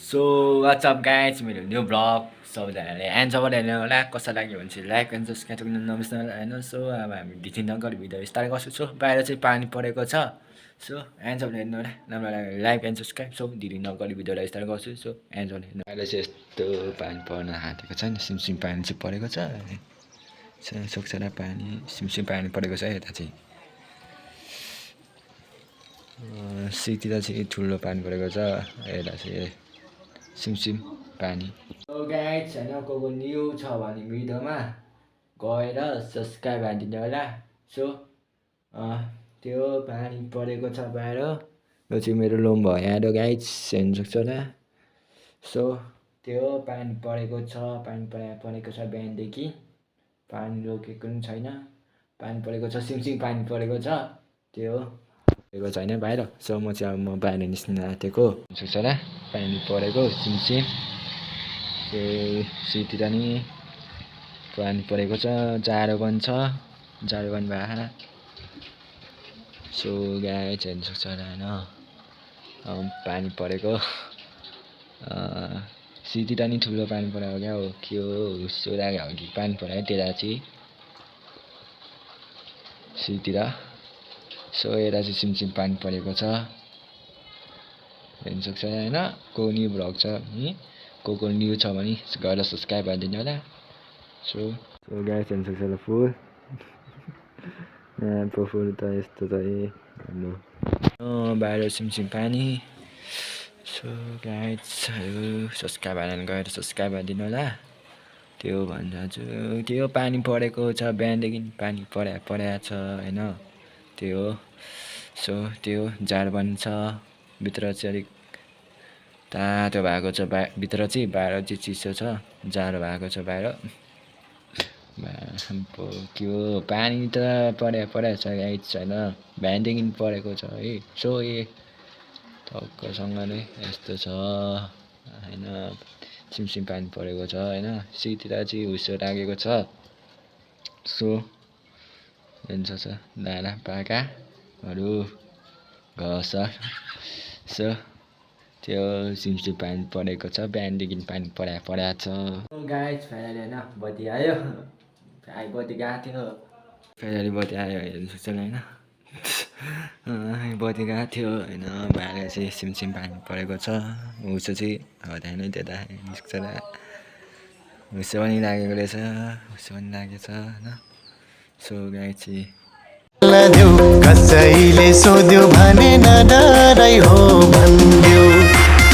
So WhatsApp guys मेरो new blog सबैजनाले एन्जबाट हेर्नु होला कस्तो लाग्यो भने चाहिँ लाइक एन्ड सब्सक्राइब गर्न नबिर्सनु होला होइन। सो अब हामी ढिटी नगरी भिडियो स्टार्ट गर्छु। सो बाहिर चाहिँ पानी परेको छ। सो एन्जबाट हेर्नु होला राम्रो लाग्यो लाइक एन्ड सब्सक्राइब। सो ढिटी नगरी भिडियोलाई स्टार्ट गर्छु। सो एन्जबाट हेर्नु अहिले चाहिँ यस्तो पानी पर्न आँटेको छ नि, सिमसिम पानी चाहिँ परेको छ। सक्छ र पानी सिमसिम पानी परेको छ यता चाहिँ। सिटीतिर चाहिँ ठुलो पानी परेको छ, यता चाहिँ सिमसिम पानी। गाइज होइन को न्यू छ भने भिडियोमा गएर सब्सक्राइब हालिदिनु होला। सो त्यो पानी परेको छ बाहिर, यो चाहिँ मेरो लोम भइहाल्यो गाइज हेर्नु सक्छ होला। सो त्यो पानी परेको छ, पानी परेको छ बिहानदेखि, पानी रोकेको पनि छैन, पानी परेको छ सिमसिम पानी परेको छ त्यो परेको छैन बाहिर। सो म चाहिँ अब बाहिर निस्किन आँटेको सक्छ होला पानी परेको सिमसिम। सिटीतिर नि पानी परेको छ, जाडो पनि छ, जाडो पनि भयो। सो गाइज हेर्नु सक्छ होला होइन पानी परेको। सिटीतिर नि ठुलो पानी परेको क्या हो, के हो हुस्सो लाग्यो कि पानी परायो त्यता चाहिँ सिटीतिर। सो यता चाहिँ सिमसिम पानी परेको छ हेर्नु सक्छ होइन। को न्यू भ्लग छ नि, को न्यू छ भने गएर सब्सक्राइब हालिदिनु होला। सो गाइस हेर्नु सक्छ होला फुल फुल त यस्तो छ हेर्नु बाहिर सिमसिम पानी। सो गाइसहरू सब्सक्राइब हालेर गएर सब्सक्राइब हालिदिनु होला। त्यो भन्छु त्यो पानी परेको छ बिहानदेखि पानी परेको छ होइन त्यो। सो त्यो जाडो पनि छ, भित्र चाहिँ अलिक तातो भएको छ, भित्र चाहिँ बाहिर चाहिँ चिसो छ, जाडो भएको छ बाहिर। के हो पानी त परेको छ गाइज छैन, बिहानदेखि परेको छ है। सो टक्कसँगले यस्तो छ होइन, सिमसिम पानी परेको छ होइन। सिटीतिर चाहिँ हुस्सो लागेको छ। सो हेर्नु सक्छ दाना पाकाहरू घस। सो त्यो सिमसिम पानी परेको छ बिहानदेखि पानी परेको छ। गाइज फाइनली होइन बत्ती आयो, बत्ती गएको थियो, फाइनली बत्ती आयो हेर्नु सक्छ होइन। बत्ती गएको थियो होइन, बाहिर चाहिँ सिमसिम पानी परेको छ। हुस्सो चाहिँ हटाएन त्यता हेर्नु सक्छ होला, हुस्सो पनि लागेको रहेछ, हुस्सो पनि लागेको छ होइन। सो गाइज चाहिँ कसैले सोध्यो भने नडराइ हो भन्दियो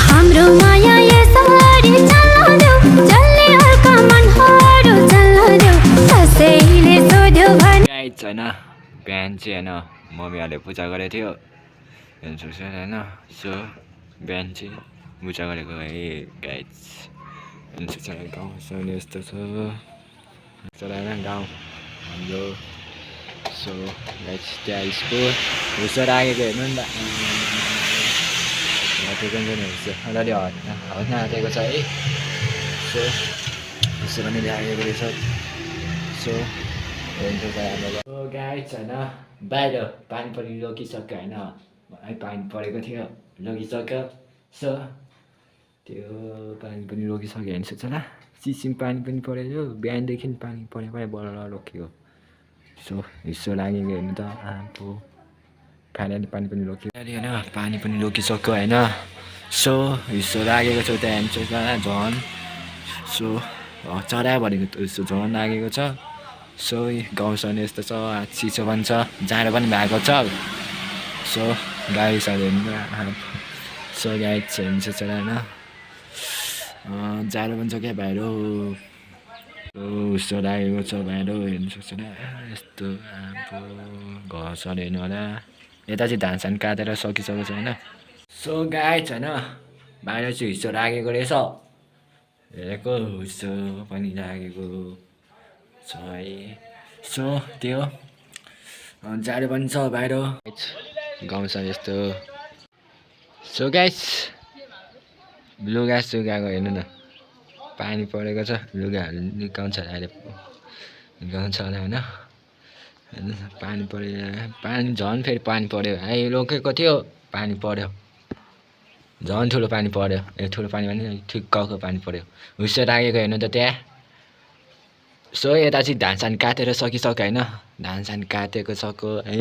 हाम्रो माया यसरी चल्न देऊ, जसले अर्का मनहरू चल्न देऊ, कसैले सोध्यो भने गाइज छैन बिहान चाहिँ होइन मम्मीहरूले पूजा गरेको थियो हेर्नु सक्छ होइन। सो बिहान चाहिँ पूजा गरेको है गाइज हेर्नु सक्छ गाउँ सुन यस्तो छ होइन गाउँ हाम्रो। सो गाइज त्यहाँ स्कुल हुस्सो लागेको हेर्नु नि त, हटेको पनि हुस्सो अलि हट्न आँटेको छ है। सो हुस्सो पनि लागेको रहेछ। सो हेर्नु सक्छ हाम्रो गाइज होइन बाहिर पानी पनि रोकिसक्यो होइन, पानी परेको थियो रोकिसक्यो। सो त्यो पानी पनि रोकिसक्यो हेर्नु सक्छ होला, सिमसिम पानी पनि परेको बिहानदेखि पानी परेको बल्ल रोक्यो। सो हिस्सो लागेको हेर्नु त आम्पो फाइनली पानी पनि रोक्यो होइन, पानी पनि रोकिसक्यो होइन। सो हिस्सो लागेको छ त्यहाँ हेर्नु सक्छ झन्। सो चरा भनेको त यस्तो झन् लागेको छ। सो गाउँसँग यस्तो छ, चिसो पनि छ, जाडो पनि भएको छ। सो गाडीसँग हेर्नु सो गाडी हेर्नु सक्छ होइन, जाडो पनि छ क्या बाहिर, हुस्सो लागेको छ बाहिर हेर्नु सक्छ यस्तो अब घरसर हेर्नु होला। यता चाहिँ धानसान काटेर सकिसकेको छ होइन। सो गाइज होइन बाहिर चाहिँ हुस्सो लागेको रहेछ, हेरेको हुस्सो पनि लागेको छ है। सो त्यो जाडो पनि छ बाहिर गाउँछ यस्तो। सो गाइज लुगा सुकाएको हेर्नु न, पानी परेको छ लुगाहरू निकाल्छ अहिले निकाल्छ होला होइन। हेर्नु न पानी पऱ्यो, पानी झन् फेरि पानी पऱ्यो, रोकेको थियो पानी पऱ्यो। झन् ठुलो पानी पर्यो ठुलो पानी भने ठिक्कको पानी पर्यो हुस्से राखेको हेर्नु त त्यहाँ सो यता चाहिँ धानसान काटेर सकिसक्यो होइन धानसान काटेको सको है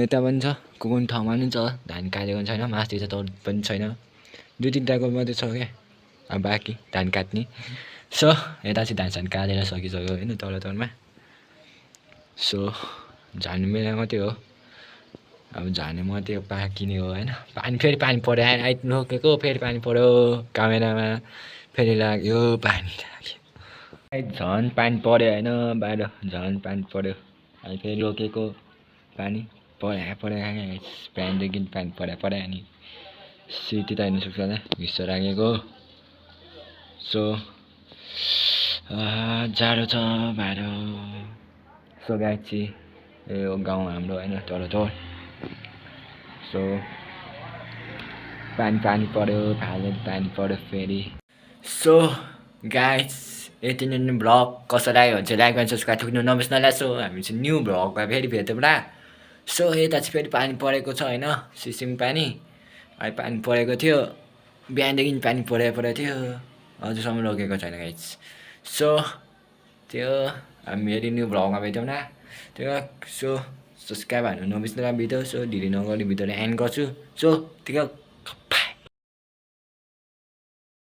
यता पनि छ कुन ठाउँमा पनि छ धान काटेको पनि छैन माथि त पनि छैन 2-3टाको मात्रै छ क्या अब बाँकी धान काट्ने सो यता चाहिँ धानसान काटेर सकिसक्यो होइन तलमा सो झार्ने बेला मात्रै हो अब झार्ने मात्रै बाँकी नै हो होइन फेरि पानी पर्यो आइलोकेको फेरि पानी पर्यो क्यामेरामा फेरि लाग्यो पानी झन् पानी पर्यो होइन बाहिर झन् पानी पर्यो अहिले फेरि रोकेको पानी पर्यो बिहानदेखि पानी पर्यो अनि सिटी त हेर्नु सक्छ होला हिस्सो राखेको सो जाडो छ बाहिर सो गाइस चाहिँ यो गाउँ हाम्रो होइन तल सो पानी पर्यो पानी पर्यो फेरि सो गाइस यति नै भ्लग कसैलाई हुन्छ लाइक एन्ड सब्सक्राइब थुक्नु नबिर्सनु सो हामी चाहिँ न्यू भ्लगमा फेरि भेट्यौँ ल सो यता चाहिँ फेरि पानी परेको छ होइन सिसिम पानी अहिले पानी परेको थियो बिहानदेखि पानी परेको थियो अझसम्म रोकेको छैन गाइस सो त्यो हामी फेरि न्यू भ्लगमा भेट्यौँ न त्यो सो सब्सक्राइब हान्नु नबिर्सनु भिडियो सो ढिलो नगर्ने भिडियोले एन्ड गर्छु सो ठिक